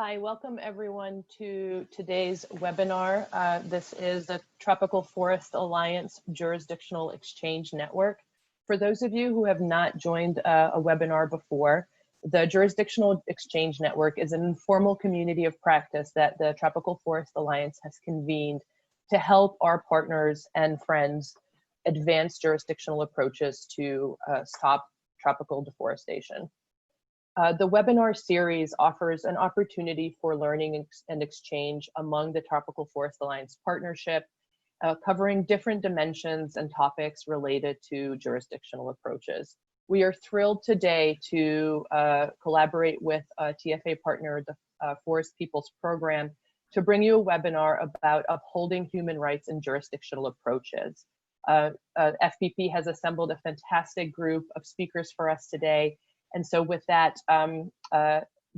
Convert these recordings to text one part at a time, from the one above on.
Hi, welcome everyone to today's webinar. This is the Tropical Forest Alliance Jurisdictional Exchange Network. For those of you who have not joined a webinar before, the Jurisdictional Exchange Network is an informal community of practice that the Tropical Forest Alliance has convened to help our partners and friends advance jurisdictional approaches to stop tropical deforestation. The webinar series offers an opportunity for learning and exchange among the Tropical Forest Alliance partnership, covering different dimensions and topics related to jurisdictional approaches. We are thrilled today to collaborate with a TFA partner, the Forest Peoples Program, to bring you a webinar about upholding human rights and jurisdictional approaches. FPP has assembled a fantastic group of speakers for us today. And so with that,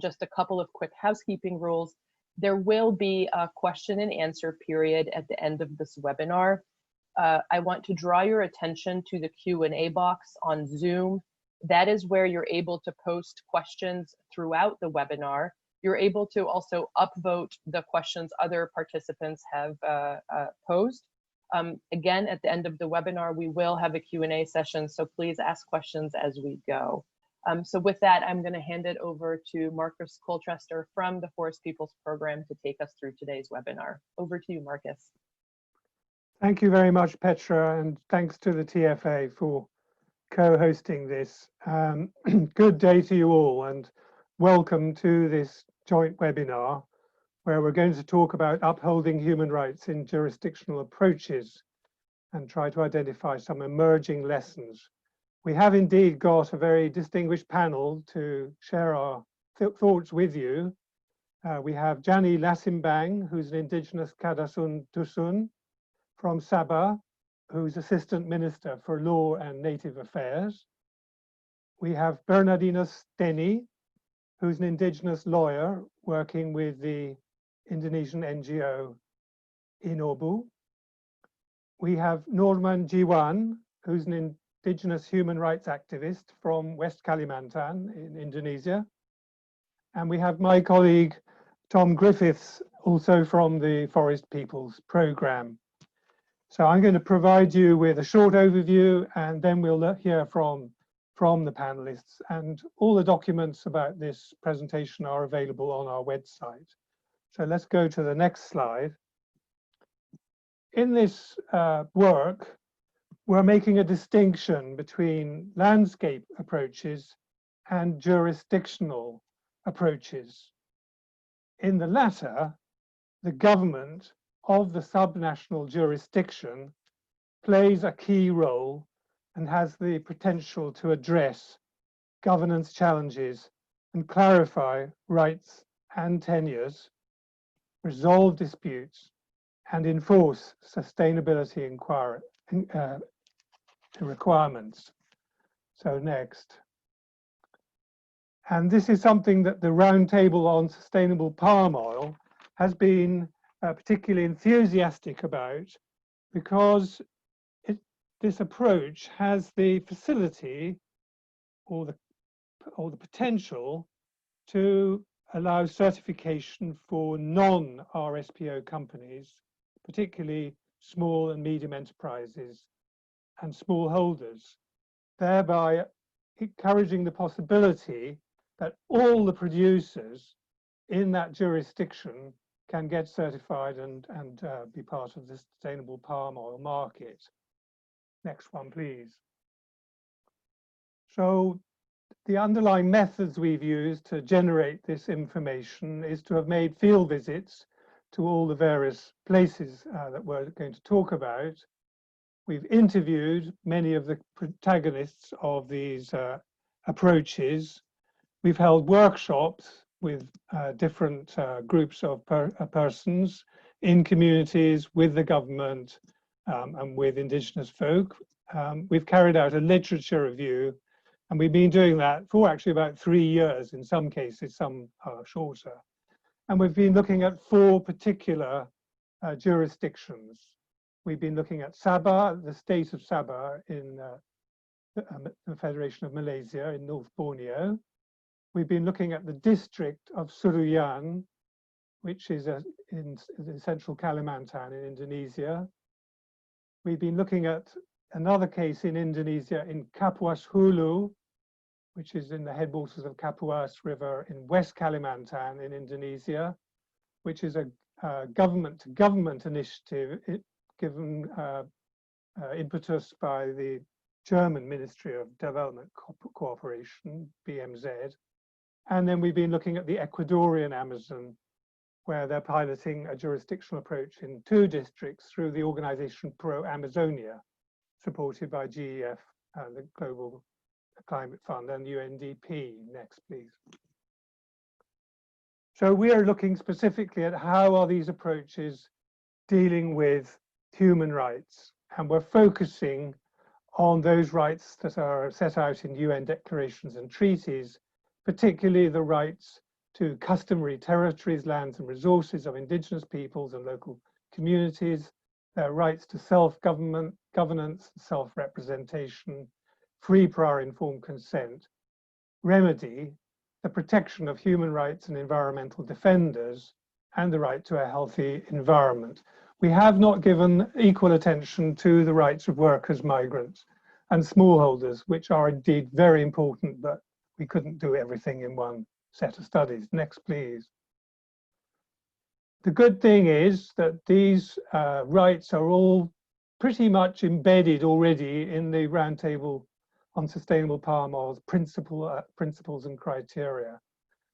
just a couple of quick housekeeping rules. There will be a question and answer period at the end of this webinar. I want to draw your attention to the Q&A box on Zoom. That is where you're able to post questions throughout the webinar. You're able to also upvote the questions other participants have posed. Again, at the end of the webinar, we will have a Q&A session, so please ask questions as we go. So with that, I'm going to hand it over to Marcus Colchester from the Forest Peoples Program to take us through today's webinar. Over to you, Marcus. Thank you very much, Petra, and thanks to the TFA for co-hosting this. Good day to you all, and welcome to this joint webinar where we're going to talk about upholding human rights in jurisdictional approaches and try to identify some emerging lessons. We have indeed got a very distinguished panel to share our thoughts with you. We have Jani Lasimbang, who's an Indigenous Kadasun Dusun from Sabah, who's Assistant Minister for Law and Native Affairs. We have Bernardino Steni, who's an Indigenous lawyer working with the Indonesian NGO Inobu. We have Norman Jiwan, who's an Indigenous human rights activist from West Kalimantan in Indonesia. And we have my colleague, Tom Griffiths, also from the Forest Peoples Program. So I'm going to provide you with a short overview, and then we'll hear from the panelists. And all the documents about this presentation are available on our website. So let's go to the next slide. In this work, we're making a distinction between landscape approaches and jurisdictional approaches. In the latter, the government of the subnational jurisdiction plays a key role and has the potential to address governance challenges and clarify rights and tenures, resolve disputes, and enforce sustainability requirements. So next. And this is something that the Roundtable on Sustainable Palm Oil has been particularly enthusiastic about, because this approach has the facility or the potential to allow certification for non-RSPO companies, particularly small and medium enterprises and smallholders, thereby encouraging the possibility that all the producers in that jurisdiction can get certified and be part of the sustainable palm oil market. Next one, please. So the underlying methods we've used to generate this information is to have made field visits to all the various places that we're going to talk about. We've interviewed many of the protagonists of these approaches. We've held workshops with different groups of persons in communities, with the government, and with Indigenous folk. We've carried out a literature review, and we've been doing that for actually about 3 years, in some cases, some are shorter. And we've been looking at 4 particular jurisdictions. We've been looking at Sabah, the state of Sabah in the Federation of Malaysia in North Borneo. We've been looking at the district of Suruyan, which is in central Kalimantan in Indonesia. We've been looking at another case in Indonesia in Kapuas Hulu, which is in the headwaters of Kapuas River in West Kalimantan in Indonesia, which is a government-to-government initiative given impetus by the German Ministry of Development Cooperation, BMZ. And then we've been looking at the Ecuadorian Amazon, where they're piloting a jurisdictional approach in 2 districts through the organization Pro Amazonia, supported by GEF and the Global Climate Fund and UNDP. Next, please. So we are looking specifically at how are these approaches dealing with human rights, and we're focusing on those rights that are set out in UN declarations and treaties, particularly the rights to customary territories, lands and resources of indigenous peoples and local communities, their rights to self-government, governance, self-representation, free prior informed consent, remedy, the protection of human rights and environmental defenders, and the right to a healthy environment. We have not given equal attention to the rights of workers, migrants, and smallholders, which are indeed very important, but we couldn't do everything in one set of studies. Next, please. The good thing is that these rights are all pretty much embedded already in the Roundtable on Sustainable Palm Oil's principles and criteria.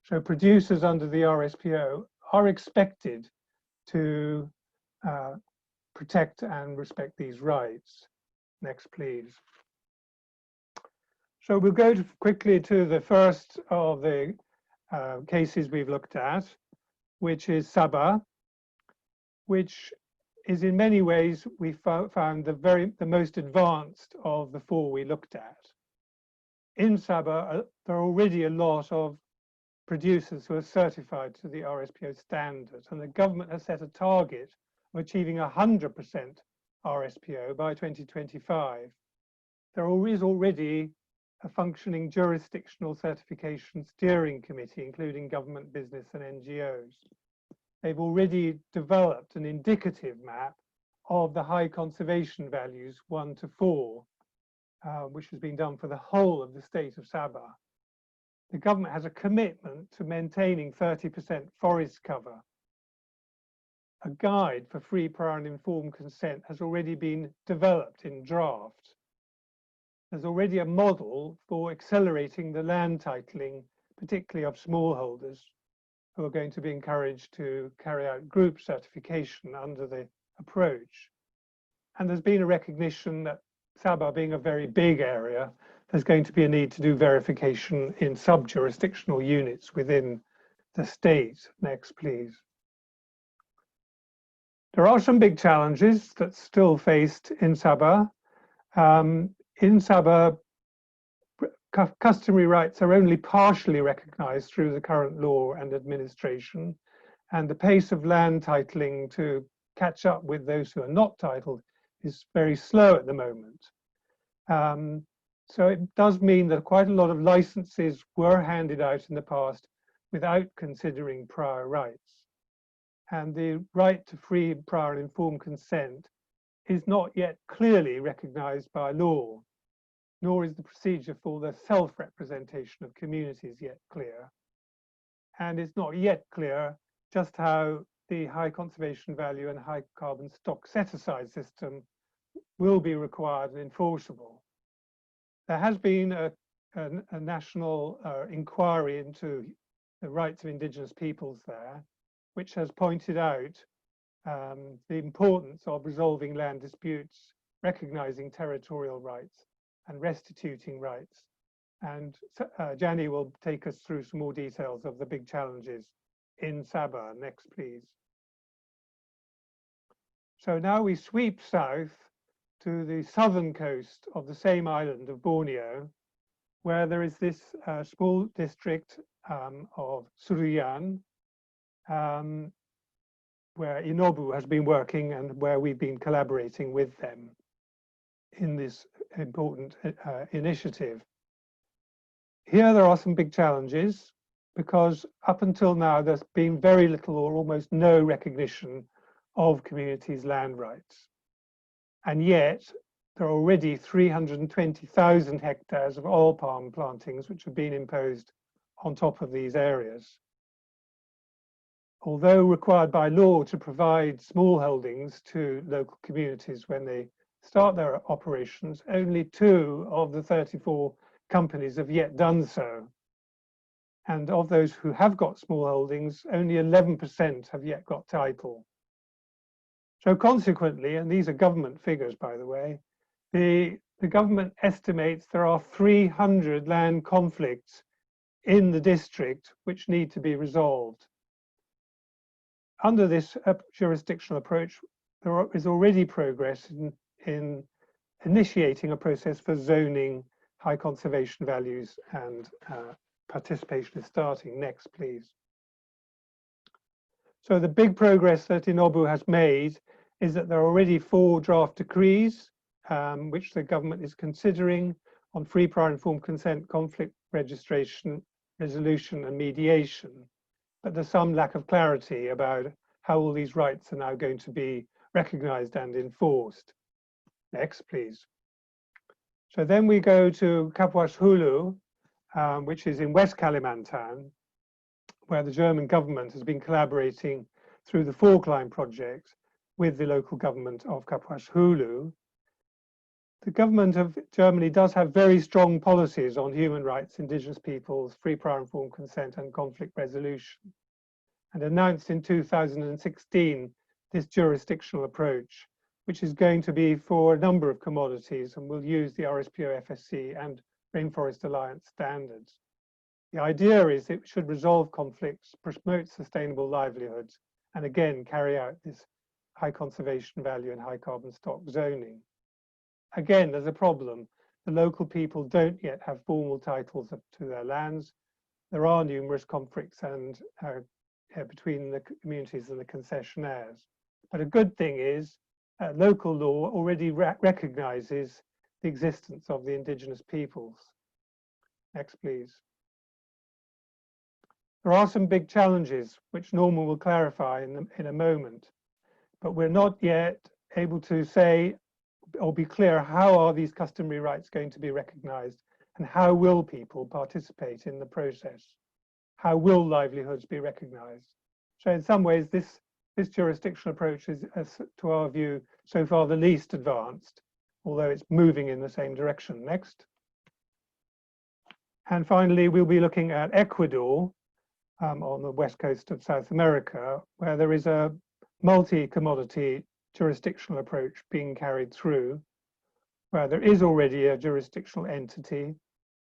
So producers under the RSPO are expected to protect and respect these rights. Next, please. So we'll go quickly to the first of the cases we've looked at, which is Sabah, which is in many ways we found the most advanced of the 4 we looked at. In Sabah, there are already a lot of producers who are certified to the RSPO standard, and the government has set a target of achieving 100% RSPO by 2025. There is already a functioning jurisdictional certification steering committee, including government, business, and NGOs. They've already developed an indicative map of the high conservation values 1 to 4, which has been done for the whole of the state of Sabah. The government has a commitment to maintaining 30% forest cover. A guide for free, prior, and informed consent has already been developed in draft. There's already a model for accelerating the land titling, particularly of smallholders, who are going to be encouraged to carry out group certification under the approach. And there's been a recognition that Sabah being a very big area, there's going to be a need to do verification in sub-jurisdictional units within the state. Next, please. There are some big challenges that's still faced in Sabah. In Sabah, customary rights are only partially recognized through the current law and administration, and the pace of land titling to catch up with those who are not titled is very slow at the moment. So it does mean that quite a lot of licenses were handed out in the past without considering prior rights. And the right to free, prior, and informed consent is not yet clearly recognized by law, nor is the procedure for the self-representation of communities yet clear. And it's not yet clear just how the high conservation value and high carbon stock set-aside system will be required and enforceable. There has been a national inquiry into the rights of indigenous peoples there, which has pointed out the importance of resolving land disputes, recognizing territorial rights, and restituting rights. And Jani will take us through some more details of the big challenges in Sabah. Next, please. So now we sweep south to the southern coast of the same island of Borneo, where there is this small district of Suruyan, where Inobu has been working and where we've been collaborating with them in this important initiative. here there are some big challenges because up until now there's been very little or almost no recognition of communities' land rights. And yet there are already 320,000 hectares of oil palm plantings which have been imposed on top of these areas. Although required by law to provide small holdings to local communities when they start their operations, only 2 of the 34 companies have yet done so. And of those who have got small holdings, only 11% have yet got title. So consequently, and these are government figures, by the way, the government estimates there are 300 land conflicts in the district which need to be resolved. Under this jurisdictional approach, there is already progress in initiating a process for zoning high conservation values, and participation is starting. Next, please. So the big progress that Inobu has made is that there are already 4 draft decrees which the government is considering on free, prior, informed consent, conflict registration, resolution and mediation. But there's some lack of clarity about how all these rights are now going to be recognized and enforced. Next, please. So then we go to Kapuas Hulu, which is in West Kalimantan, where the German government has been collaborating through the Falkline project with the local government of Kapuas Hulu. The government of Germany does have very strong policies on human rights, indigenous peoples, free, prior, informed consent and conflict resolution, and announced in 2016 this jurisdictional approach, which is going to be for a number of commodities and will use the RSPO FSC and Rainforest Alliance standards. The idea is it should resolve conflicts, promote sustainable livelihoods, and again carry out this high conservation value and high carbon stock zoning. Again, there's a problem. The local people don't yet have formal titles to their lands. There are numerous conflicts and between the communities and the concessionaires. But a good thing is local law already recognizes the existence of the indigenous peoples. Next, please. There are some big challenges which Norman will clarify in a moment, but we're not yet able to say or be clear how are these customary rights going to be recognized and how will people participate in the process? How will livelihoods be recognized? So in some ways, this jurisdictional approach is, to our view, so far the least advanced, although it's moving in the same direction. Next. And finally, we'll be looking at Ecuador on the west coast of South America, where there is a multi-commodity jurisdictional approach being carried through, where there is already a jurisdictional entity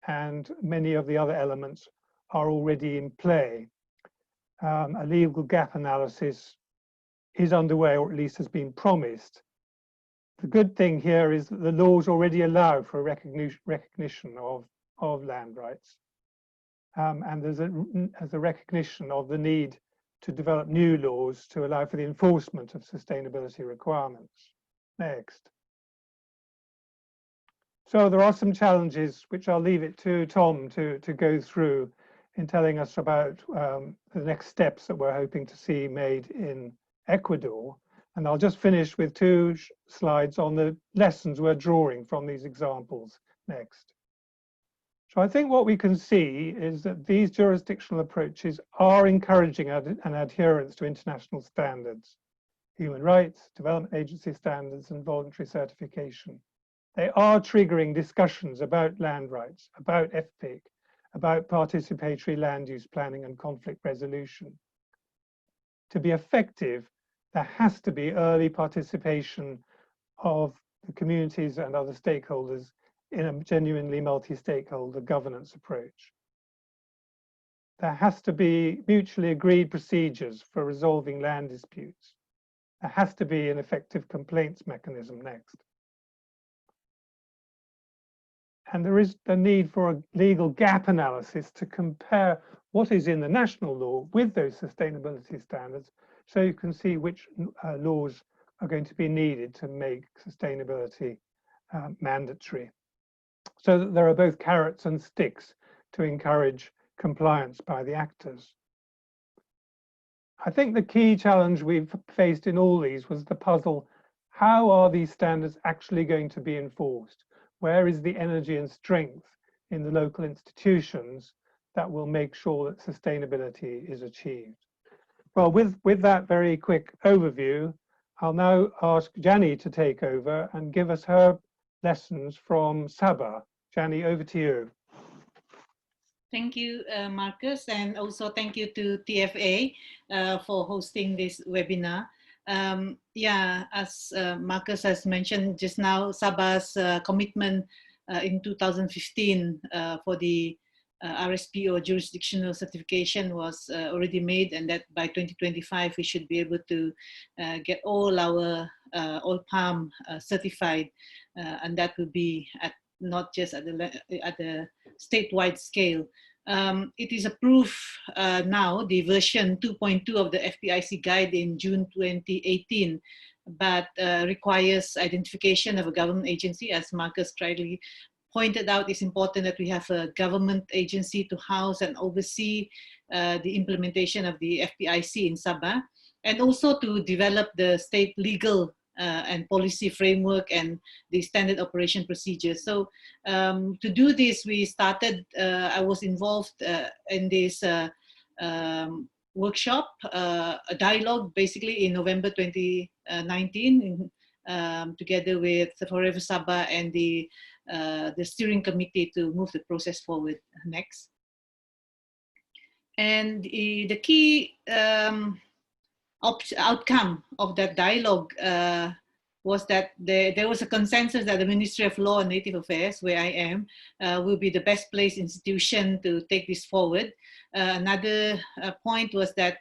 and many of the other elements are already in play. A legal gap analysis is underway, or at least has been promised. The good thing here is that the laws already allow for a recognition of land rights. And there's a recognition of the need to develop new laws to allow for the enforcement of sustainability requirements. Next. So there are some challenges which I'll leave it to Tom to go through in telling us about the next steps that we're hoping to see made in Ecuador. And I'll just finish with 2 slides on the lessons we're drawing from these examples. Next. So I think what we can see is that these jurisdictional approaches are encouraging an adherence to international standards, human rights, development agency standards, and voluntary certification. They are triggering discussions about land rights, about FPIC, about participatory land use planning and conflict resolution. To be effective, there has to be early participation of the communities and other stakeholders in a genuinely multi-stakeholder governance approach. There has to be mutually agreed procedures for resolving land disputes. There has to be an effective complaints mechanism. Next. And there is the need for a legal gap analysis to compare what is in the national law with those sustainability standards, so you can see which laws are going to be needed to make sustainability mandatory. So that there are both carrots and sticks to encourage compliance by the actors. I think the key challenge we've faced in all these was the puzzle: how are these standards actually going to be enforced? Where is the energy and strength in the local institutions that will make sure that sustainability is achieved? Well, with that very quick overview, I'll now ask Jani to take over and give us her lessons from Sabah. Jani, over to you. Thank you, Marcus, and also thank you to TFA for hosting this webinar. Yeah, as Marcus has mentioned just now, Sabah's commitment in 2015 for the RSPO jurisdictional certification was already made, and that by 2025 we should be able to get all our oil palm certified, and that will be at not just at the statewide scale. It is approved now, the version 2.2 of the FPIC guide in June 2018, but requires identification of a government agency. As Marcus rightly pointed out, it's important that we have a government agency to house and oversee the implementation of the FPIC in Sabah, and also to develop the state legal and policy framework and the standard operation procedures. So to do this, we started, I was involved in this workshop, a dialogue basically in November 2019, together with Forever Sabah and the steering committee to move the process forward. Next. And the key outcome of that dialogue was that there was a consensus that the Ministry of Law and Native Affairs, where I am, will be the best placed institution to take this forward. Another point was that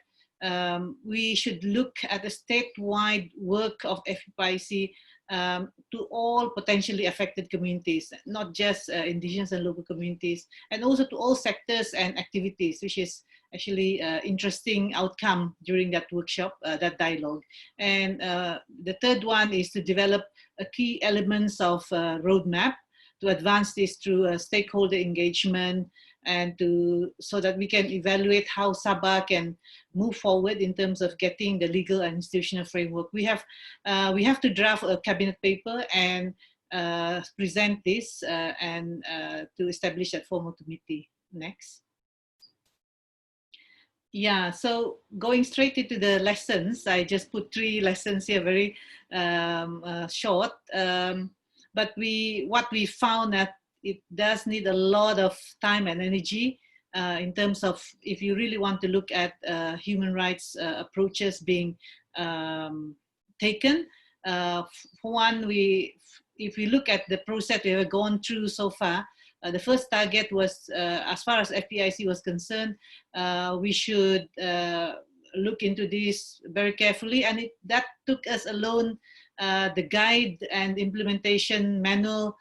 we should look at the statewide work of FPIC to all potentially affected communities, not just indigenous and local communities, and also to all sectors and activities, which is actually interesting outcome during that workshop, that dialogue. And the third one is to develop a key elements of roadmap to advance this through stakeholder engagement, and so that we can evaluate how Sabah can move forward in terms of getting the legal and institutional framework. We have to draft a cabinet paper and present this and to establish that formal committee. Next. Yeah, so going straight into the lessons, I just put 3 lessons here, very short. But what we found that it does need a lot of time and energy in terms of if you really want to look at human rights approaches being taken. For one, if we look at the process we have gone through so far, the first target was, as far as FPIC was concerned, we should look into this very carefully, and that took us alone. The guide and implementation manual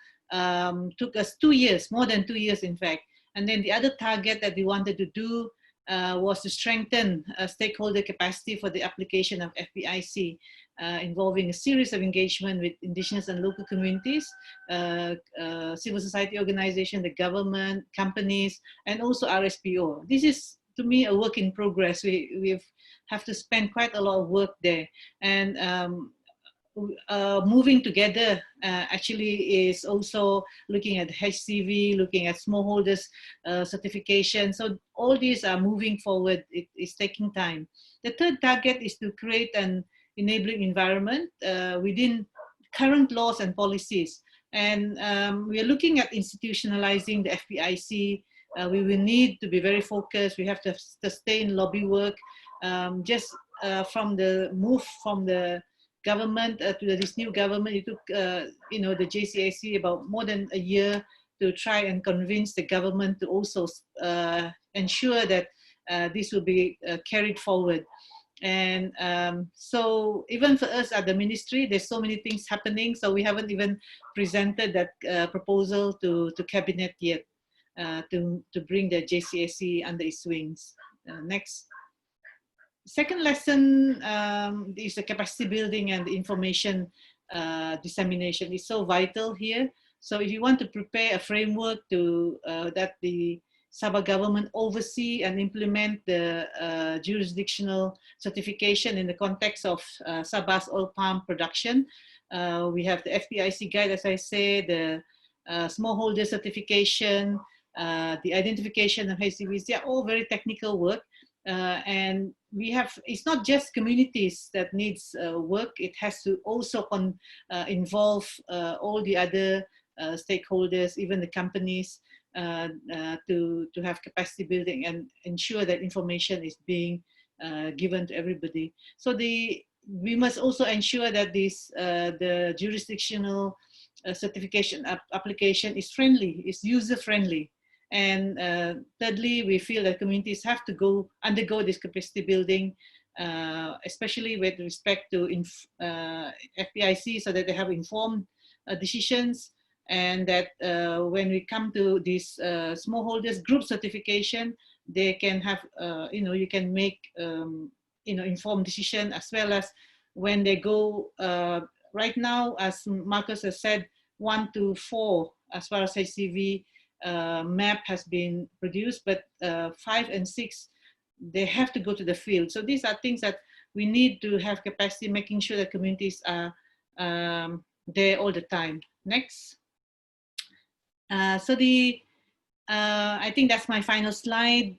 took us 2 years, more than 2 years in fact. And then the other target that we wanted to do was to strengthen stakeholder capacity for the application of FPIC, involving a series of engagement with indigenous and local communities, civil society organizations, the government, companies, and also RSPO. This is, to me, a work in progress. We have to spend quite a lot of work there. And moving together actually is also looking at HCV, looking at smallholders certification. So all these are moving forward. It is taking time. The third target is to create an enabling environment within current laws and policies. And we are looking at institutionalizing the FPIC. We will need to be very focused. We have to sustain lobby work. Just from the move from the government to this new government, it took the JCAC about more than a year to try and convince the government to also ensure that this will be carried forward. And so even for us at the ministry, there's so many things happening, so we haven't even presented that proposal to cabinet yet to bring the JCAC under its wings. Next. Second lesson is the capacity building and the information dissemination is so vital here. So if you want to prepare a framework to that the Sabah government oversee and implement the jurisdictional certification in the context of Sabah's oil palm production. We have the FPIC guide, as I say, the smallholder certification, the identification of HCVs. They are all very technical work. And we have, it's not just communities that needs work, it has to also involve all the other stakeholders, even the companies, to have capacity building and ensure that information is being given to everybody. So we must also ensure that the jurisdictional certification application is friendly, is user friendly. And thirdly, we feel that communities have to undergo this capacity building, especially with respect to FPIC, so that they have informed decisions, and that when we come to this smallholders group certification, they can have, you can make, informed decision, as well as when they go, right now, as Marcus has said, 1 to 4, as far as HCV map has been produced, but 5 and 6, they have to go to the field. So these are things that we need to have capacity, making sure that communities are there all the time. Next. I think that's my final slide.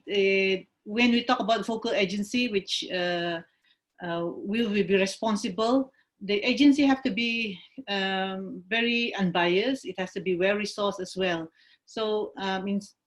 When we talk about focal agency, which will be responsible, the agency have to be very unbiased. It has to be well resourced as well. So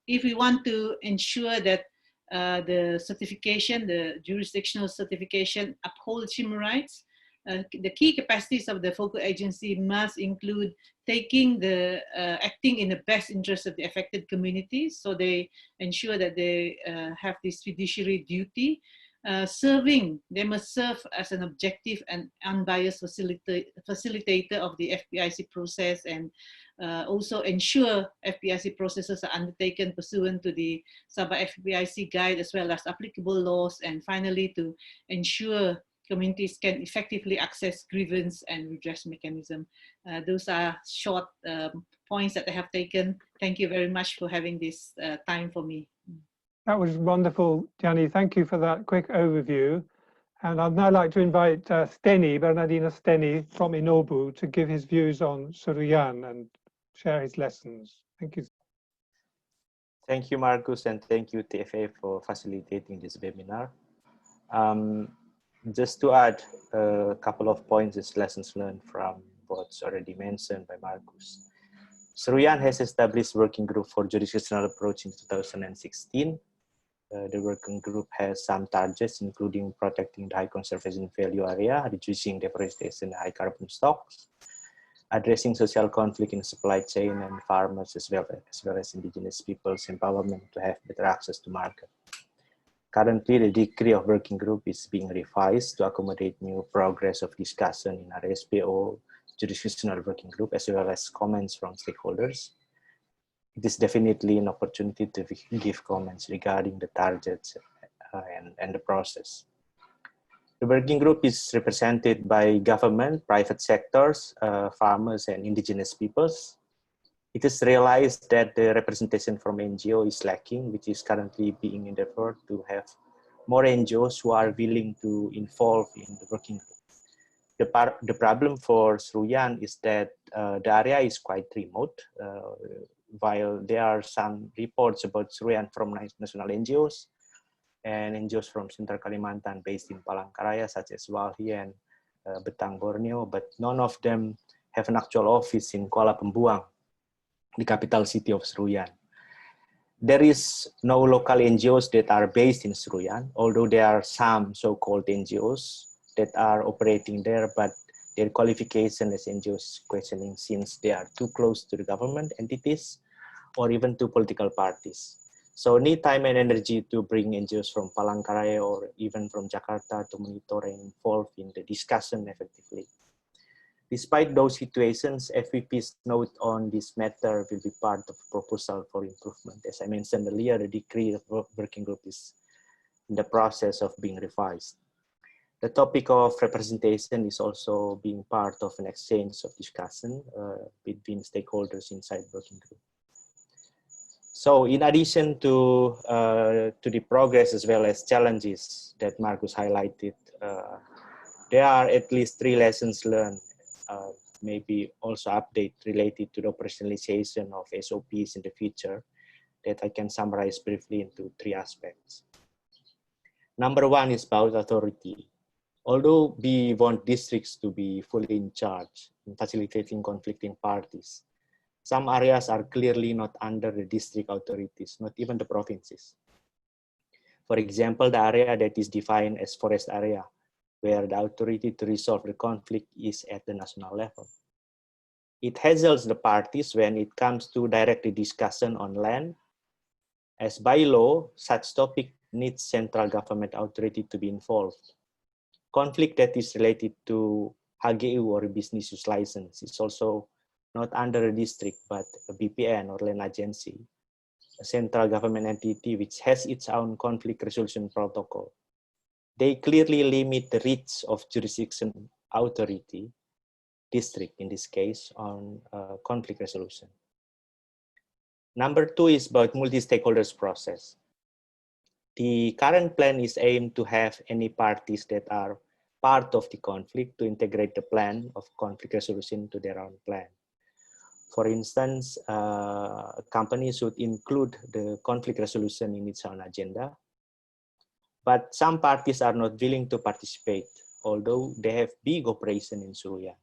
if we want to ensure that the certification, the jurisdictional certification upholds human rights, the key capacities of the focal agency must include acting in the best interest of the affected communities. So they ensure that they have this fiduciary duty. They must serve as an objective and unbiased facilitator of the FPIC process, and also ensure FPIC processes are undertaken pursuant to the Sabah FPIC guide, as well as applicable laws, and finally to ensure communities can effectively access grievance and redress mechanism. Those are short points that I have taken. Thank you very much for having this time for me. That was wonderful, Gianni. Thank you for that quick overview. And I'd now like to invite Bernardino Steni from Inobu to give his views on Suruyan and share his lessons. Thank you. Thank you, Marcus, and thank you, TFA, for facilitating this webinar. Just to add a couple of points as lessons learned from what's already mentioned by Marcus. Suruyan has established working group for jurisdictional approach in 2016. The working group has some targets, including protecting the high conservation value area, reducing deforestation and high carbon stocks, addressing social conflict in supply chain and farmers, as well as indigenous people's empowerment to have better access to market. Currently, the decree of working group is being revised to accommodate new progress of discussion in RSPO jurisdictional working group, as well as comments from stakeholders. It is definitely an opportunity to give comments regarding the targets and the process. The working group is represented by government, private sectors, farmers, and indigenous peoples. It is realized that the representation from NGO is lacking, which is currently being endeavored to have more NGOs who are willing to involve in the working group. The problem for Suruyan is that the area is quite remote. While there are some reports about Suruyan from national NGOs and NGOs from Central Kalimantan based in Palangkaraya, such as Walhi and Betang, Borneo, but none of them have an actual office in Kuala Pembuang, the capital city of Suruyan. There is no local NGOs that are based in Suruyan, although there are some so-called NGOs that are operating there, but their qualification as NGOs is questioning since they are too close to the government entities or even to political parties. So need time and energy to bring NGOs from Palangkaraya or even from Jakarta to monitor and involve in the discussion effectively. Despite those situations, FVP's note on this matter will be part of a proposal for improvement. As I mentioned earlier, the decree of working group is in the process of being revised. The topic of representation is also being part of an exchange of discussion between stakeholders inside working group. So in addition to the progress as well as challenges that Marcus highlighted, there are at least 3 lessons learned, maybe also update related to the operationalization of SOPs in the future that I can summarize briefly into 3 aspects. Number 1 is about authority. Although we want districts to be fully in charge in facilitating conflicting parties, some areas are clearly not under the district authorities, not even the provinces. For example, the area that is defined as forest area, where the authority to resolve the conflict is at the national level. It hassles the parties when it comes to direct discussion on land. As by law, such topic needs central government authority to be involved. Conflict that is related to HGU or business use license is also not under a district, but a BPN or land agency, a central government entity which has its own conflict resolution protocol. They clearly limit the reach of jurisdiction authority, district in this case, on conflict resolution. Number 2 is about multi-stakeholders process. The current plan is aimed to have any parties that are part of the conflict to integrate the plan of conflict resolution to their own plan. For instance, a company should include the conflict resolution in its own agenda, but some parties are not willing to participate, although they have big operation in Suruyan.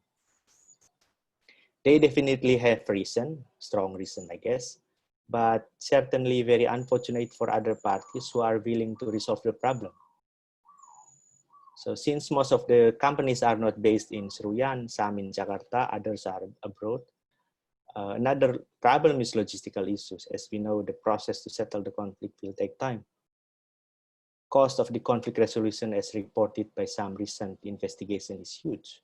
They definitely have reason, strong reason, I guess, but certainly very unfortunate for other parties who are willing to resolve the problem. So since most of the companies are not based in Suruyan, some in Jakarta, others are abroad, another problem is logistical issues. As we know, the process to settle the conflict will take time. Cost of the conflict resolution as reported by some recent investigation is huge.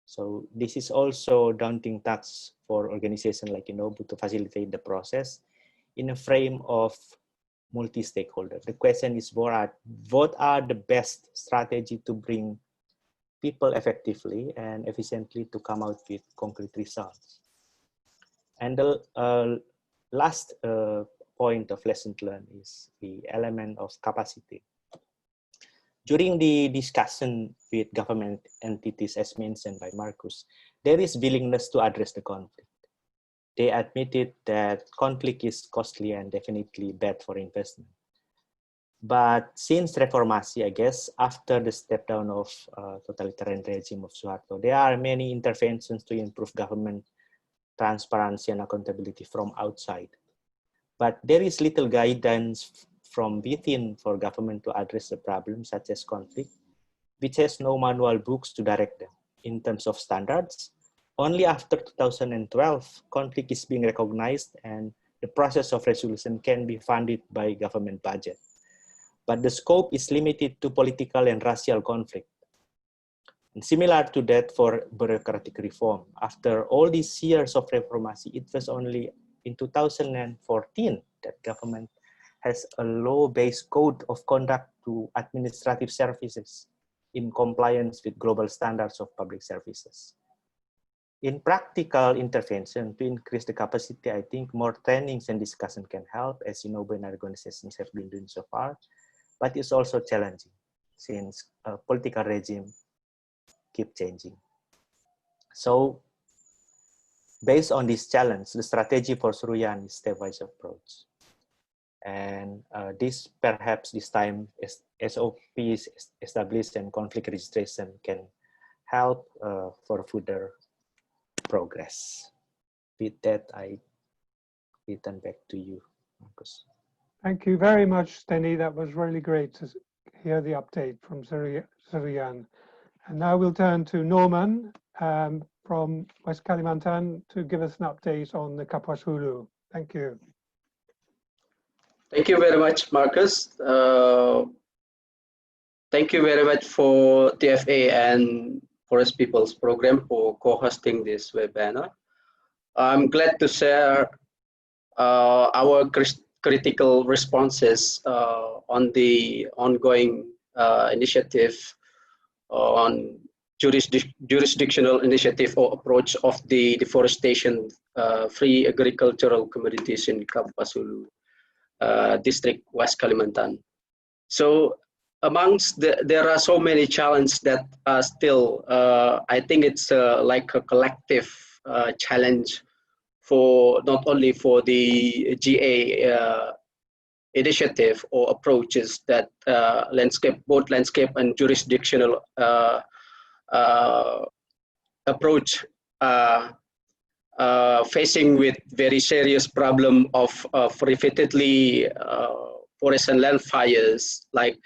So this is also daunting task for organizations like Inobu to facilitate the process in a frame of multi-stakeholder. The question is, what are the best strategy to bring people effectively and efficiently to come out with concrete results? And the last point of lesson learned is the element of capacity. During the discussion with government entities, as mentioned by Marcus, there is willingness to address the conflict. They admitted that conflict is costly and definitely bad for investment. But since Reformasi, I guess, after the step down of totalitarian regime of Suharto, there are many interventions to improve government transparency and accountability from outside. But there is little guidance from within for government to address the problems such as conflict, which has no manual books to direct them. In terms of standards, only after 2012, conflict is being recognized and the process of resolution can be funded by government budget. But the scope is limited to political and racial conflict. And similar to that for bureaucratic reform, after all these years of reformasi, it was only in 2014 that government has a law-based code of conduct to administrative services in compliance with global standards of public services. In practical intervention to increase the capacity, I think more trainings and discussion can help, as you know, many organizations have been doing so far, but it's also challenging since political regime keep changing. So based on this challenge, the strategy for Suruyan is stepwise approach. And this time SOPs established and conflict registration can help for further progress. With that, I return back to you, Marcus. Thank you very much, Steny. That was really great to hear the update from Suruyan. And now we'll turn to Norman from West Kalimantan to give us an update on the Kapuas Hulu. Thank you. Thank you very much, Marcus. Thank you very much for TFA and Forest People's Program for co-hosting this webinar. I'm glad to share our critical responses on the ongoing initiative on jurisdictional initiative or approach of the deforestation free agricultural communities in Kapuas Hulu. District, West Kalimantan. So amongst there are so many challenges that are still, I think it's like a collective challenge for not only for the GA initiative or approaches that both landscape and jurisdictional approach facing with very serious problem of repeatedly forest and land fires. Like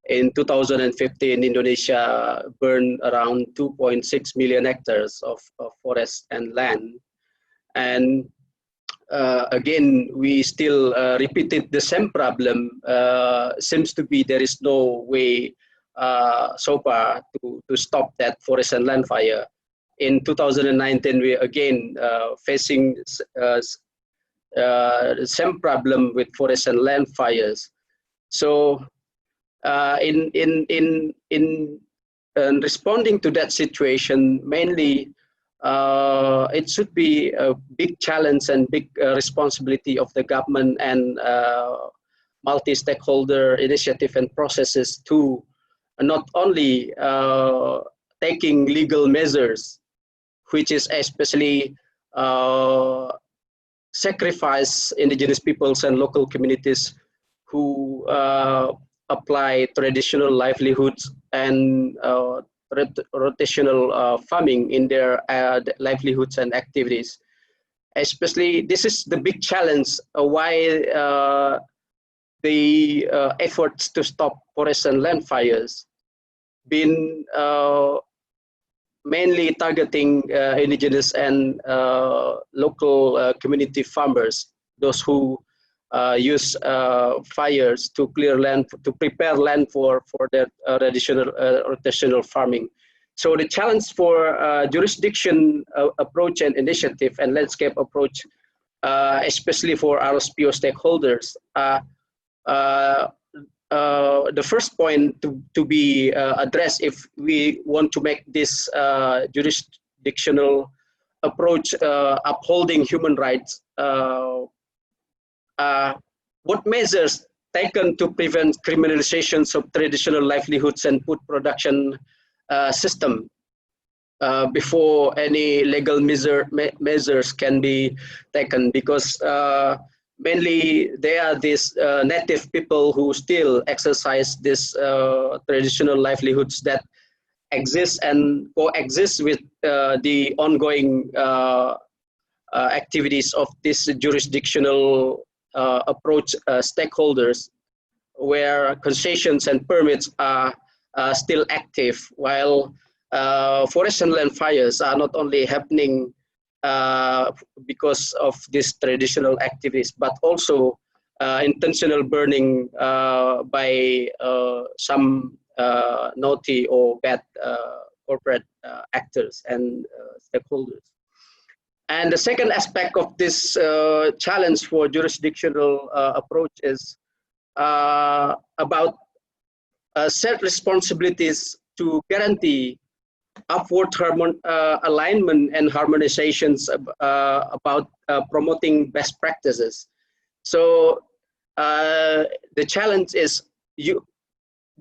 in 2015, Indonesia burned around 2.6 million hectares of forest and land. And again, we still repeated the same problem. Seems to be there is no way so far to stop that forest and land fire. In 2019, we again facing the same problem with forest and land fires. So in responding to that situation, mainly it should be a big challenge and big responsibility of the government and multi-stakeholder initiative and processes to not only taking legal measures, which is especially sacrifice indigenous peoples and local communities who apply traditional livelihoods and rotational farming in their livelihoods and activities. Especially, this is the big challenge why the efforts to stop forest and land fires been mainly targeting indigenous and local community farmers, those who use fires to clear land, to prepare land for their rotational farming. So the challenge for jurisdiction approach and initiative and landscape approach, especially for RSPO stakeholders, the first point to be addressed if we want to make this jurisdictional approach upholding human rights, what measures taken to prevent criminalizations of traditional livelihoods and food production system before any legal measures can be taken, because mainly they are these native people who still exercise this traditional livelihoods that exist and coexist with the ongoing activities of this jurisdictional approach stakeholders, where concessions and permits are still active, while forest and land fires are not only happening because of these traditional activities, but also intentional burning by some naughty or bad corporate actors and stakeholders. And the second aspect of this challenge for jurisdictional approach is about set responsibilities to guarantee upward alignment and harmonizations about promoting best practices. So the challenge is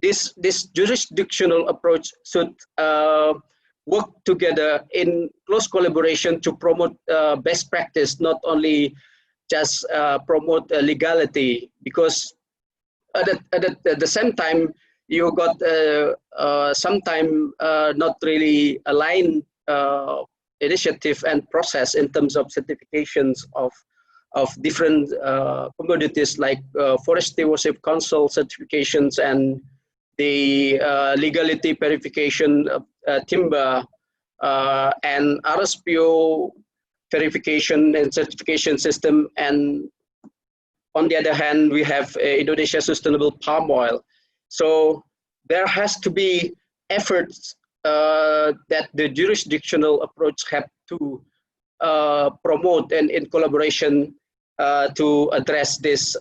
this jurisdictional approach should work together in close collaboration to promote best practice, not only just promote legality, because at the same time, you got sometime not really aligned initiative and process in terms of certifications of different commodities like Forest Stewardship Council certifications and the legality verification of timber and RSPO verification and certification system. And on the other hand, we have Indonesia Sustainable Palm Oil. So there has to be efforts that the jurisdictional approach have to promote and in collaboration to address this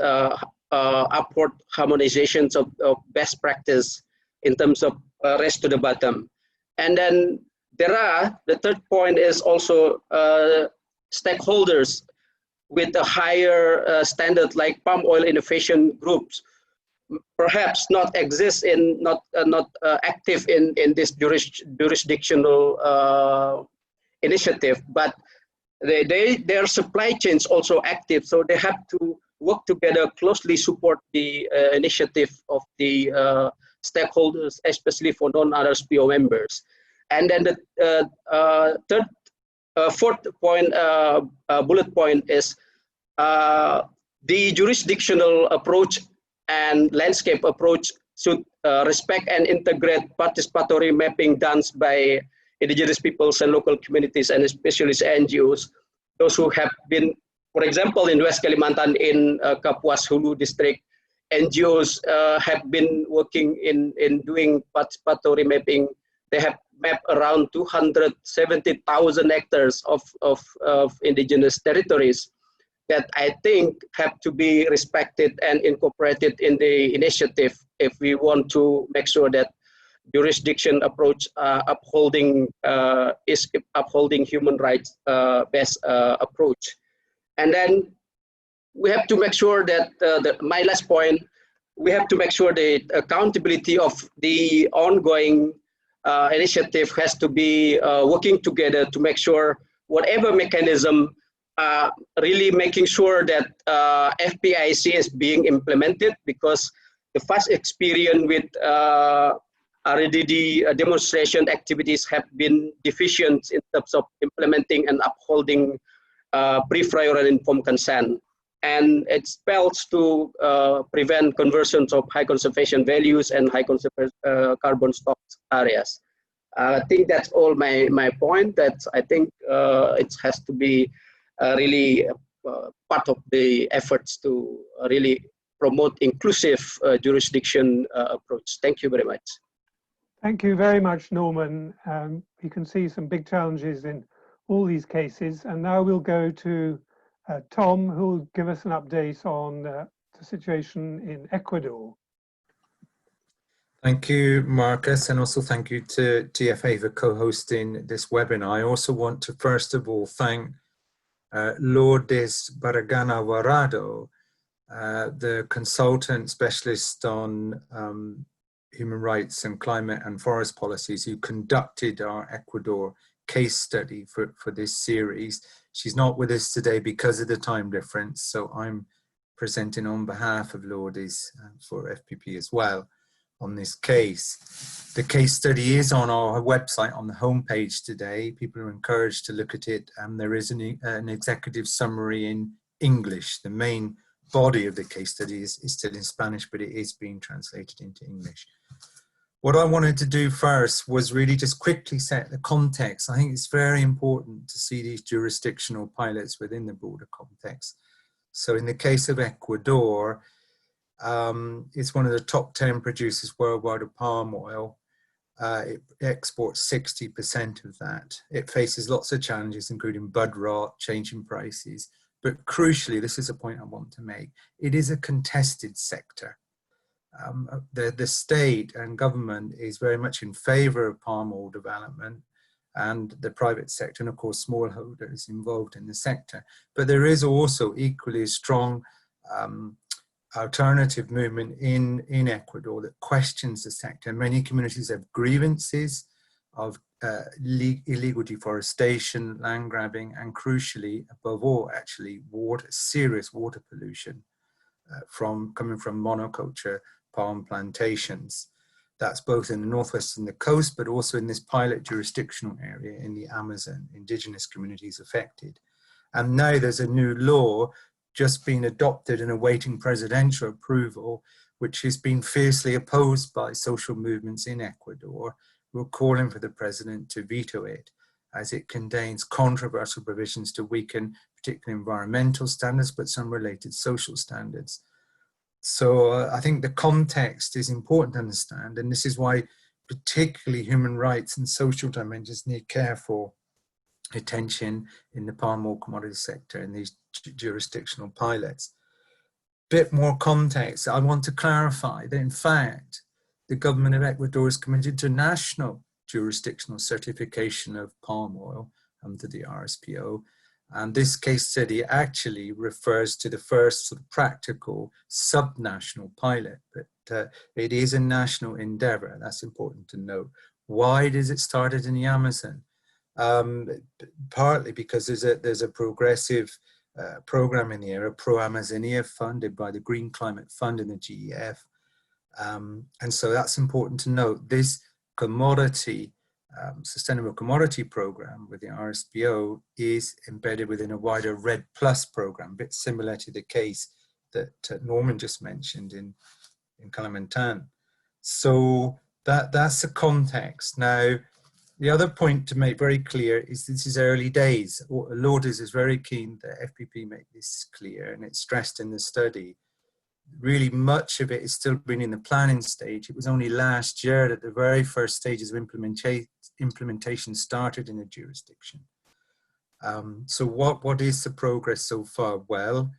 upward harmonizations of best practice in terms of race to the bottom. And then the third point is also stakeholders with a higher standard like palm oil innovation groups perhaps not exist in not active in this jurisdictional initiative, but their supply chains also active, so they have to work together, closely support the initiative of the stakeholders, especially for non-RSPO members. And then the fourth point, bullet point is the jurisdictional approach and landscape approach should respect and integrate participatory mapping done by indigenous peoples and local communities, and especially NGOs, those who have been, for example, in West Kalimantan in Kapuas Hulu district, NGOs have been working in doing participatory mapping. They have mapped around 270,000 hectares of indigenous territories that I think have to be respected and incorporated in the initiative if we want to make sure that jurisdiction approach is upholding human rights based approach. And then we have to make sure that my last point, we have to make sure the accountability of the ongoing initiative has to be working together to make sure whatever mechanism really making sure that FPIC is being implemented, because the past experience with RDD demonstration activities have been deficient in terms of implementing and upholding pre-prior and informed consent. And it spells to prevent conversions of high conservation values and high carbon stock areas. I think that's all my point. That I think it has to be really part of the efforts to really promote inclusive jurisdiction approach. Thank you very much. Thank you very much, Norman. You can see some big challenges in all these cases. And now we'll go to Tom, who will give us an update on the situation in Ecuador. Thank you, Marcus, and also thank you to TFA for co-hosting this webinar. I also want to first of all thank Lourdes Barragana Warado, the consultant specialist on human rights and climate and forest policies, who conducted our Ecuador case study for this series. She's not with us today because of the time difference, so I'm presenting on behalf of Lourdes for FPP as well on this case. The case study is on our website on the homepage today. People are encouraged to look at it, and there is an executive summary in English. The main body of the case study is still in Spanish, but it is being translated into English. What I wanted to do first was really just quickly set the context. I think it's very important to see these jurisdictional pilots within the broader context. So in the case of Ecuador, it's one of the top 10 producers worldwide of palm oil. It exports 60% of that. It faces lots of challenges, including bud rot, changing prices. But crucially, this is a point I want to make, it is a contested sector. The state and government is very much in favor of palm oil development, and the private sector, and of course smallholders involved in the sector. But there is also equally a strong alternative movement in Ecuador that questions the sector. Many communities have grievances of illegal deforestation, land grabbing, and crucially, above all, actually, serious water pollution coming from monoculture palm plantations. That's both in the northwest and the coast, but also in this pilot jurisdictional area in the Amazon, indigenous communities affected. And now there's a new law just been adopted and awaiting presidential approval, which has been fiercely opposed by social movements in Ecuador, who are calling for the president to veto it, as it contains controversial provisions to weaken particularly environmental standards, but some related social standards. So I think the context is important to understand, and this is why particularly human rights and social dimensions need careful attention in the palm oil commodity sector in these jurisdictional pilots. Bit more context, I want to clarify that in fact, the government of Ecuador is committed to national jurisdictional certification of palm oil under the RSPO. And this case study actually refers to the first sort of practical subnational pilot, but it is a national endeavor. That's important to note. Why does it started in the Amazon? Partly because there's a progressive program in the area, Pro Amazonia, funded by the Green Climate Fund and the GEF. And so that's important to note. This commodity, sustainable commodity program with the RSPO is embedded within a wider RED Plus program, a bit similar to the case that Norman just mentioned in Kalimantan. So that's the context. Now, the other point to make very clear is this is early days. Lourdes is very keen that FPP make this clear, and it's stressed in the study. Really much of it is still been in the planning stage. It was only last year that the very first stages of implementation started in the jurisdiction. So what is the progress so far? Well,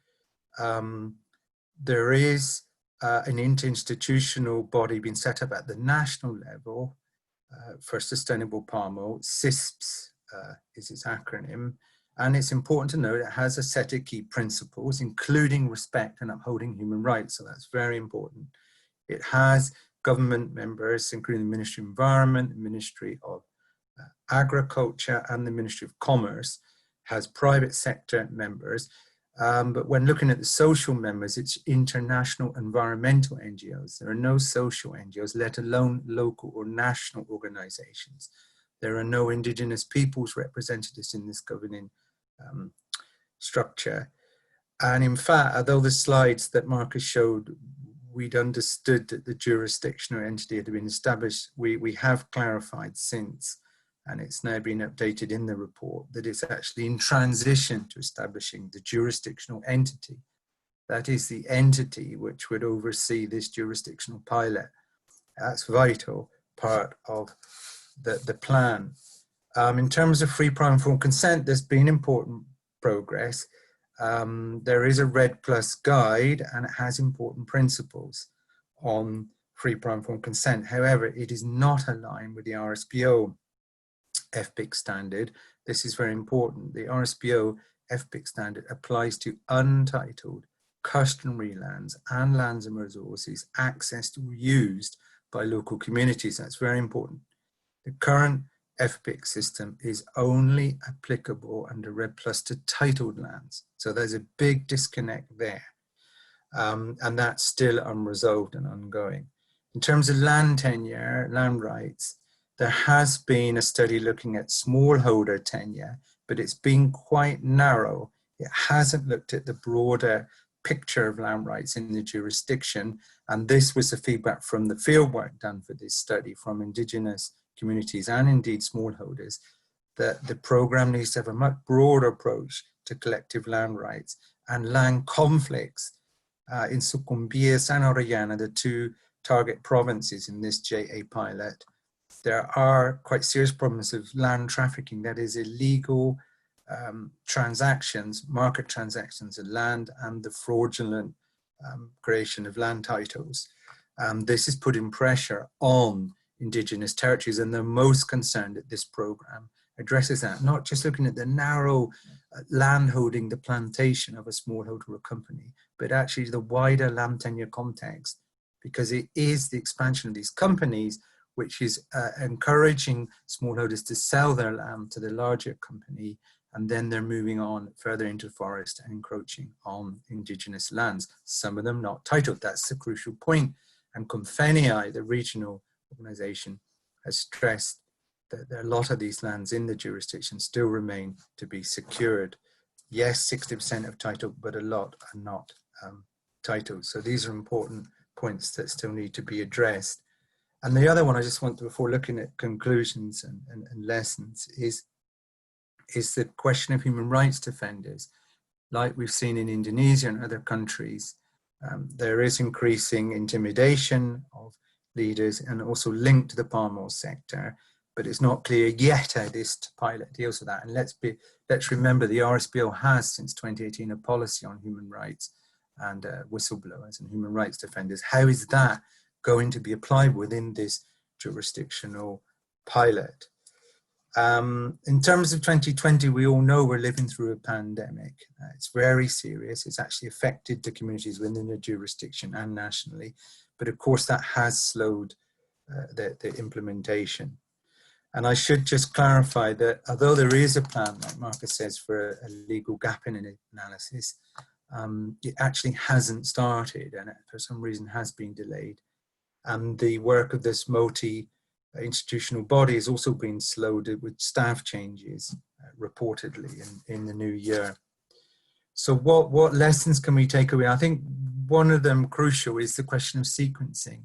there is an interinstitutional body being set up at the national level for sustainable palm oil. CISPS is its acronym. And it's important to note it has a set of key principles, including respect and upholding human rights. So that's very important. It has government members, including the Ministry of Environment, the Ministry of Agriculture, and the Ministry of Commerce. It has private sector members. But when looking at the social members, it's international environmental NGOs. There are no social NGOs, let alone local or national organizations. There are no indigenous peoples representatives in this governing structure. And in fact, although the slides that Marcus showed, we'd understood that the jurisdictional entity had been established, we have clarified since, and it's now been updated in the report, that it's actually in transition to establishing the jurisdictional entity. That is the entity which would oversee this jurisdictional pilot. That's vital part of the plan. In terms of free, prior, and informed consent, there's been important progress. There is a RED Plus guide, and it has important principles on free, prior, and informed consent. However, it is not aligned with the RSPO FPIC standard. This is very important. The RSPO FPIC standard applies to untitled customary lands and lands and resources accessed or used by local communities. That's very important. The current FPIC system is only applicable under RED Plus to titled lands. So there's a big disconnect there. And that's still unresolved and ongoing. In terms of land tenure, land rights, there has been a study looking at smallholder tenure, but it's been quite narrow. It hasn't looked at the broader picture of land rights in the jurisdiction. And this was the feedback from the fieldwork done for this study from indigenous communities and indeed smallholders, that the program needs to have a much broader approach to collective land rights and land conflicts. In Sucumbíos and Orellana, the two target provinces in this JA pilot, there are quite serious problems of land trafficking, that is illegal transactions, market transactions of land, and the fraudulent creation of land titles. This is putting pressure on indigenous territories, and they're most concerned that this program addresses that, not just looking at the narrow land holding, the plantation of a smallholder or company, but actually the wider land tenure context, because it is the expansion of these companies which is encouraging smallholders to sell their land to the larger company, and then they're moving on further into forest and encroaching on indigenous lands, some of them not titled. That's the crucial point. And Confeni, the regional organization, has stressed that a lot of these lands in the jurisdiction still remain to be secured. Yes, 60% of title, but a lot are not titled. So these are important points that still need to be addressed. And the other one I just want to, before looking at conclusions and lessons, is the question of human rights defenders. Like we've seen in Indonesia and other countries, there is increasing intimidation of leaders and also linked to the palm oil sector, but it's not clear yet how this pilot deals with that. And let's remember the RSPO has since 2018 a policy on human rights and whistleblowers and human rights defenders. How is that going to be applied within this jurisdictional pilot? In terms of 2020, we all know we're living through a pandemic. It's very serious. It's actually affected the communities within the jurisdiction and nationally. But of course, that has slowed the implementation. And I should just clarify that although there is a plan, like Marcus says, for a legal gap in analysis, it actually hasn't started, and it, for some reason has been delayed. And the work of this multi-institutional body has also been slowed with staff changes, reportedly in the new year. So what lessons can we take away? I think one of them crucial is the question of sequencing,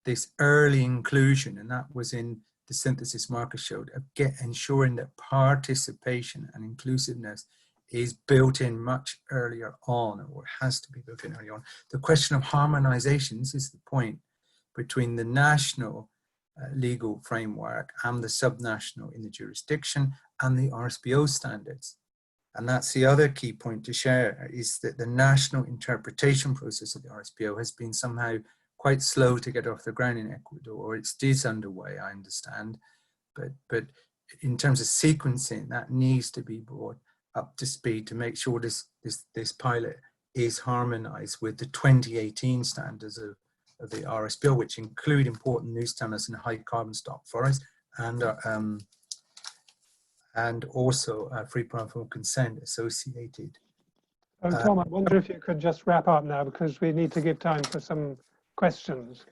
this early inclusion, and that was in the synthesis Marcus showed, of ensuring that participation and inclusiveness is built in much earlier on, or has to be built in early on. The question of harmonization, this is the point, between the national legal framework and the subnational in the jurisdiction and the RSPO standards. And that's the other key point to share, is that the national interpretation process of the RSPO has been somehow quite slow to get off the ground in Ecuador, or it is underway, I understand. But in terms of sequencing, that needs to be brought up to speed to make sure this pilot is harmonized with the 2018 standards of the RSPO, which include important new standards in high carbon stock forest and also free parental consent associated. Oh, Tom, I wonder if you could just wrap up now, because we need to give time for some questions.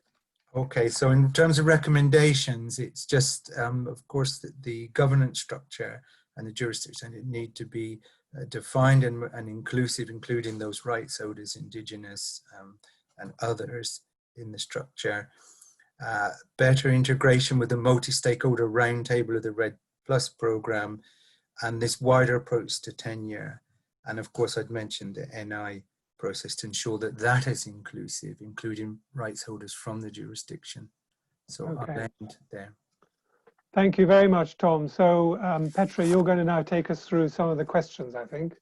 Okay, so in terms of recommendations, it's just, of course, the governance structure and the jurisdiction need to be defined and inclusive, including those rights holders, Indigenous and others in the structure. Better integration with the multi-stakeholder roundtable of the RED Plus program, and this wider approach to tenure. And of course, I'd mentioned the NI process to ensure that that is inclusive, including rights holders from the jurisdiction. So okay. I'll end there. Thank you very much, Tom. So Petra, you're going to now take us through some of the questions, I think.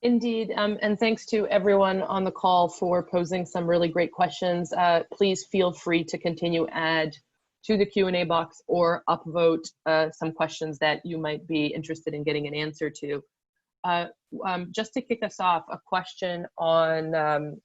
Indeed, and thanks to everyone on the call for posing some really great questions. Please feel free to continue add to the Q&A box or upvote some questions that you might be interested in getting an answer to. Just to kick us off, a question on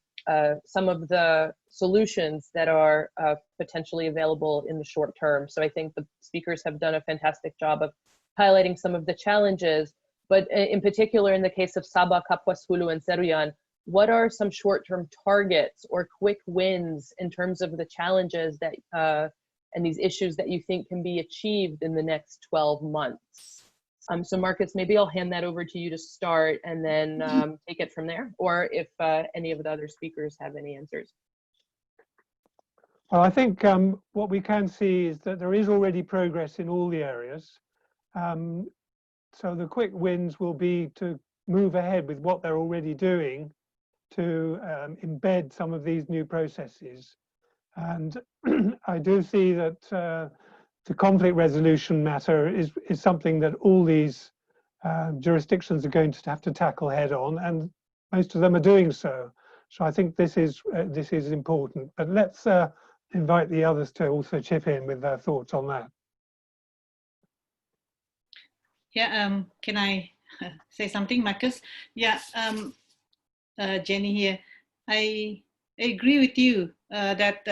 some of the solutions that are potentially available in the short term. So I think the speakers have done a fantastic job of highlighting some of the challenges, but in particular in the case of Sabah, Kapuas Hulu, and Seruyan, what are some short-term targets or quick wins in terms of the challenges that and these issues that you think can be achieved in the next 12 months? So Marcus, maybe I'll hand that over to you to start and then take it from there, or if any of the other speakers have any answers. Well, I think what we can see is that there is already progress in all the areas. So the quick wins will be to move ahead with what they're already doing to embed some of these new processes. And I do see that the conflict resolution matter is something that all these jurisdictions are going to have to tackle head on, and most of them are doing so. So I think this is important. But let's invite the others to also chip in with their thoughts on that. Yeah, can I say something, Marcus? Yeah, Jenny here. I agree with you that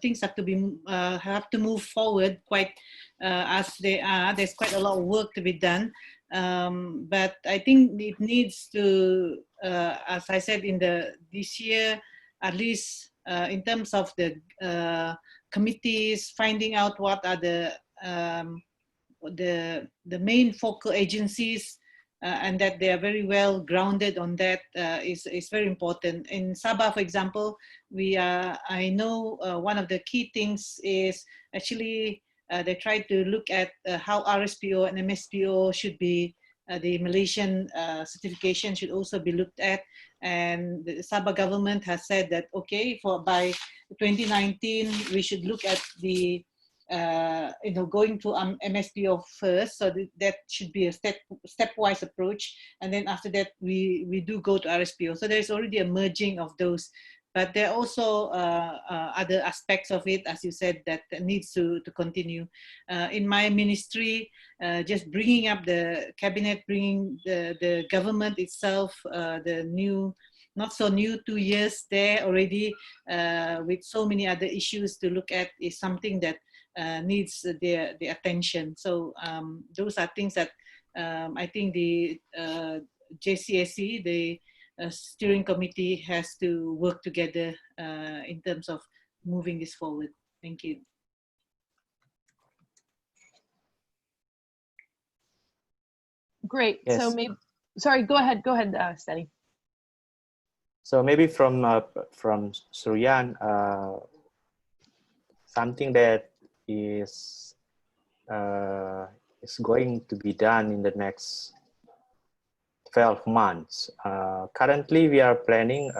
things have to move forward quite as they are. There's quite a lot of work to be done, but I think it needs to, as I said, this year, at least in terms of the committees, finding out what are the main focal agencies. And that they are very well grounded on that is very important. In Sabah, for example, I know one of the key things is actually they try to look at how RSPO and MSPO should be, the Malaysian certification should also be looked at. And the Sabah government has said that, okay, by 2019, we should look at the going to MSPO first, so that should be a stepwise approach, and then after that we do go to RSPO. So there's already a merging of those But there are also other aspects of it, as you said, that needs to continue. In my ministry, just bringing up the cabinet, bringing the government itself, the new, not so new, 2 years there already, with so many other issues to look at, is something that needs the attention. So those are things that I think the JCAC, the steering committee, has to work together in terms of moving this forward. Thank you. Great. Yes. So maybe, sorry, go ahead, Steny. So maybe from Suryan, something that is going to be done in the next 12 months. Currently, we are planning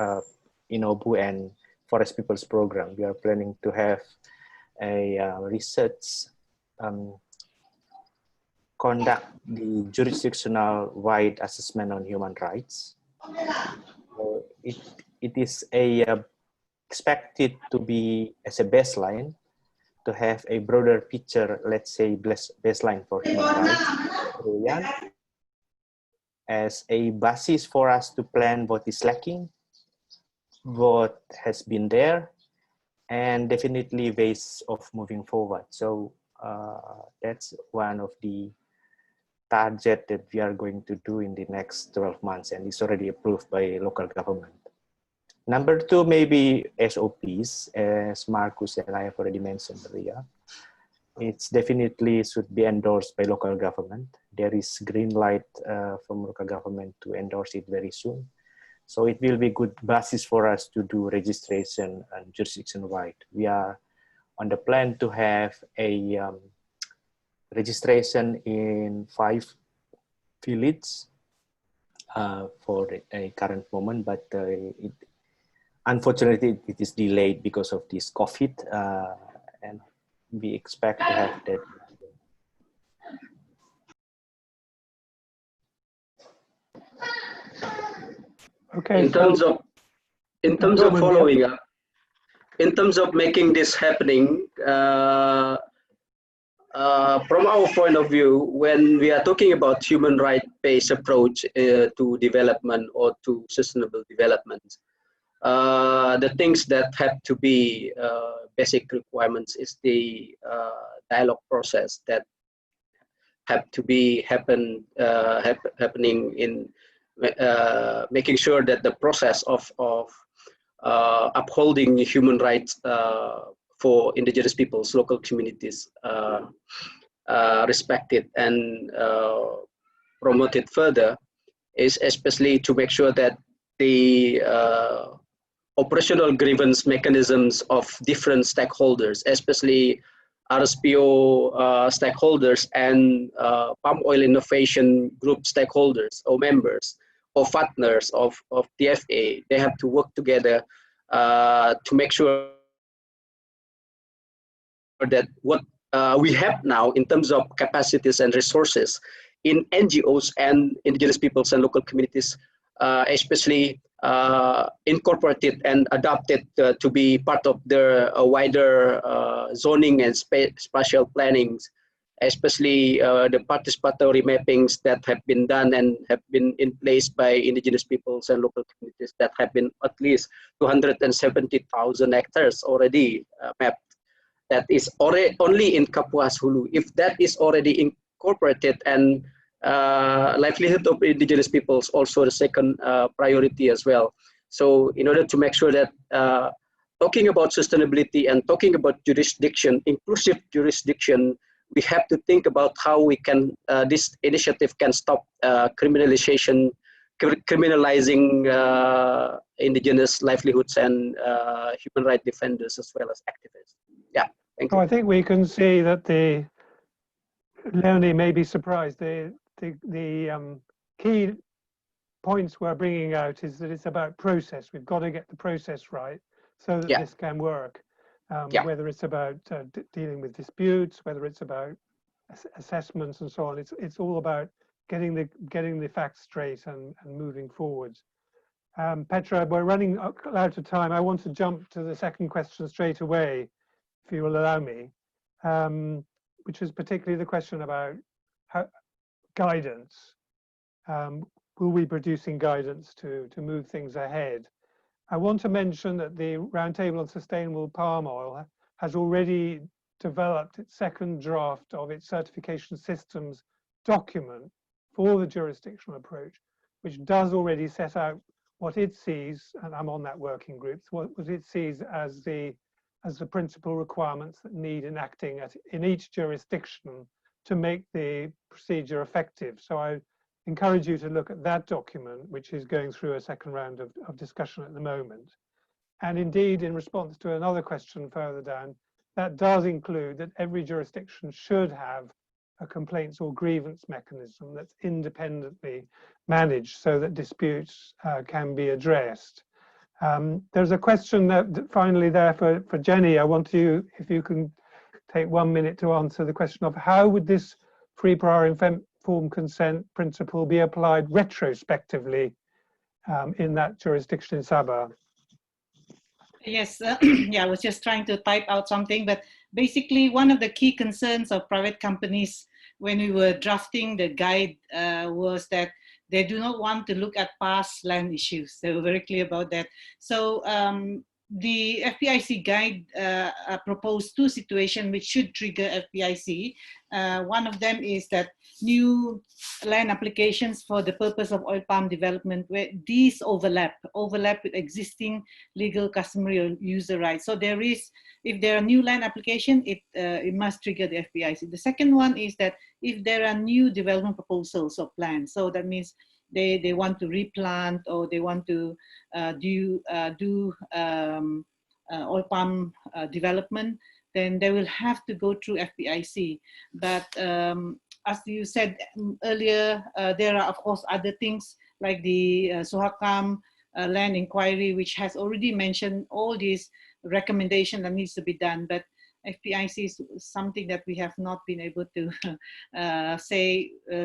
in OBU and Forest Peoples Program. We are planning to have a research conduct the jurisdictional wide assessment on human rights. So it is expected to be as a baseline to have a broader picture, let's say baseline for human rights, as a basis for us to plan what is lacking, what has been there, and definitely ways of moving forward. So that's one of the target that we are going to do in the next 12 months, and it's already approved by local government. Number two, maybe SOPs, as Marcus and I have already mentioned earlier. It's definitely should be endorsed by local government. There is green light from local government to endorse it very soon. So it will be good basis for us to do registration and jurisdiction wide. We are on the plan to have a registration in 5 villages for a current moment, but unfortunately it is delayed because of this COVID, and we expect to have that. Okay. In terms of Roman, following up, in terms of making this happening, from our point of view, when we are talking about human right-based approach to development or to sustainable development, the things that have to be basic requirements is the dialogue process that have to be happening in making sure that the process of upholding human rights for indigenous peoples, local communities, respected and promoted further, is especially to make sure that the operational grievance mechanisms of different stakeholders, especially RSPO stakeholders and palm oil innovation group stakeholders or members or partners of TFA, they have to work together to make sure that what we have now in terms of capacities and resources in NGOs and indigenous peoples and local communities, especially incorporated and adopted to be part of their wider zoning and spatial plannings, especially the participatory mappings that have been done and have been in place by indigenous peoples and local communities that have been at least 270,000 hectares already mapped. That is already only in Kapuas Hulu. If that is already incorporated, and livelihood of indigenous peoples also the second priority as well. So in order to make sure that talking about sustainability and talking about jurisdiction, inclusive jurisdiction, we have to think about how we can, this initiative can stop criminalizing indigenous livelihoods and human rights defenders as well as activists. Yeah, thank you. So I think we can see that Leonie may be surprised. The key points we're bringing out is that it's about process. We've got to get the process right so that this can work. Whether it's about dealing with disputes, whether it's about assessments and so on, it's all about getting the facts straight and moving forwards. Petra, we're running out of time. I want to jump to the second question straight away, if you will allow me, which is particularly the question about guidance. Will we be producing guidance to move things ahead? I want to mention that the Roundtable on Sustainable Palm Oil has already developed its second draft of its certification systems document for the jurisdictional approach, which does already set out what it sees, and I'm on that working group, what it sees as the principal requirements that need enacting in each jurisdiction to make the procedure effective. So I encourage you to look at that document, which is going through a second round of discussion at the moment. And indeed, in response to another question further down, that does include that every jurisdiction should have a complaints or grievance mechanism that's independently managed so that disputes can be addressed. There's a question that finally there for Jenny. I want you, if you can take 1 minute to answer the question of how would this free prior informed consent principle be applied retrospectively in that jurisdiction in Sabah? Yes, yeah, I was just trying to type out something, but basically one of the key concerns of private companies when we were drafting the guide was that they do not want to look at past land issues. They were very clear about that. So the FPIC guide proposed two situations which should trigger FPIC. One of them is that new land applications for the purpose of oil palm development, where these overlap with existing legal, customary, or user rights. So there is, if there are new land application, it must trigger the FPIC. The second one is that if there are new development proposals or plans, so that means they want to replant or they want to do oil palm development, then they will have to go through FPIC. But as you said earlier, there are of course other things like the Sohakam land inquiry, which has already mentioned all these recommendations that needs to be done. But FPIC is something that we have not been able to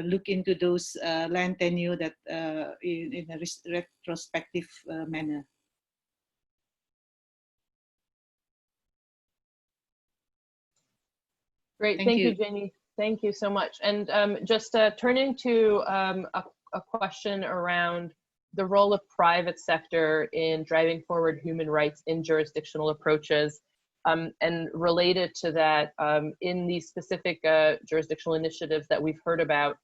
look into those land tenure that in a retrospective manner. Great, thank you, Jenny. Thank you so much. And just turning to a question around the role of private sector in driving forward human rights in jurisdictional approaches. And related to that, in these specific jurisdictional initiatives that we've heard about,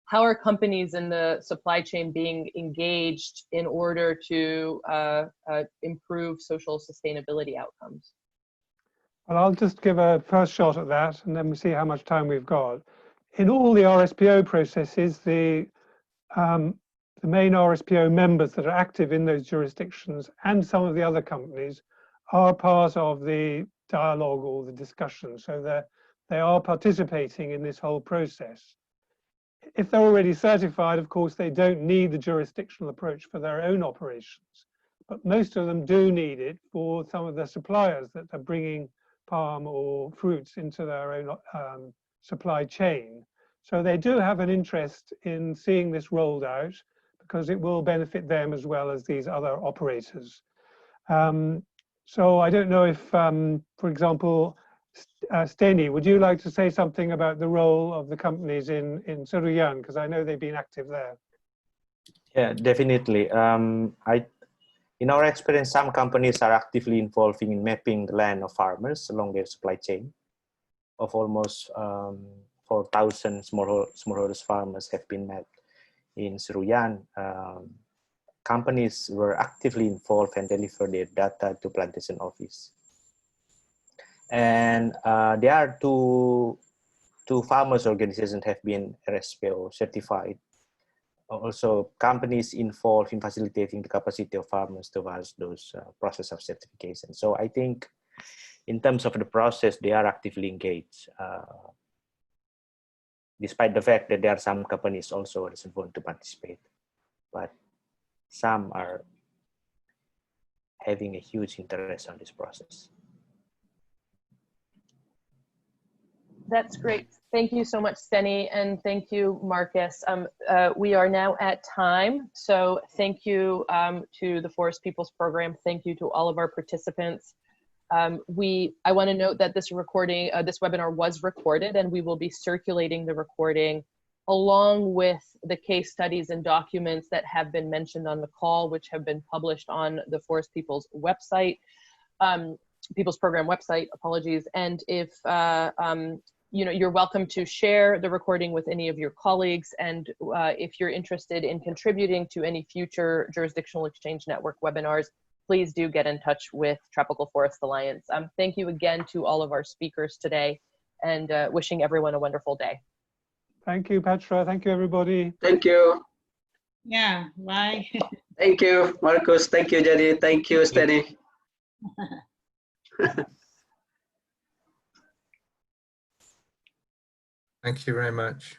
how are companies in the supply chain being engaged in order to improve social sustainability outcomes? Well, I'll just give a first shot at that, and then we'll see how much time we've got. In all the RSPO processes, the main RSPO members that are active in those jurisdictions and some of the other companies are part of the dialogue or the discussion, so they are participating in this whole process. If they're already certified, of course, they don't need the jurisdictional approach for their own operations, but most of them do need it for some of the suppliers that are bringing palm or fruits into their own supply chain. So they do have an interest in seeing this rolled out because it will benefit them as well as these other operators. So I don't know if, for example, Steny, would you like to say something about the role of the companies in Seruyan? Because I know they've been active there. Yeah, definitely. In our experience, some companies are actively involving in mapping the land of farmers along their supply chain. Of almost 4,000 smallholder farmers have been mapped in Seruyan. Companies were actively involved and deliver their data to plantation office. And there are two farmers organizations have been RSPO certified. Also, companies involved in facilitating the capacity of farmers to manage those process of certification. So I think in terms of the process, they are actively engaged, despite the fact that there are some companies also who doesn't want to participate, but some are having a huge interest on this process. That's great. Thank you so much, Steny, and thank you, Marcus. We are now at time, so thank you to the Forest Peoples Program. Thank you to all of our participants. I want to note that this recording, this webinar was recorded, and we will be circulating the recording along with the case studies and documents that have been mentioned on the call, which have been published on the Forest Peoples website, Peoples Program website, apologies. And if, you know, you're welcome to share the recording with any of your colleagues. And if you're interested in contributing to any future Jurisdictional Exchange Network webinars, please do get in touch with Tropical Forest Alliance. Thank you again to all of our speakers today, and wishing everyone a wonderful day. Thank you, Petra. Thank you, everybody. Thank you. Yeah, bye. Thank you, Marcus. Thank you, Jenny. Thank you, Steny. Thank you very much.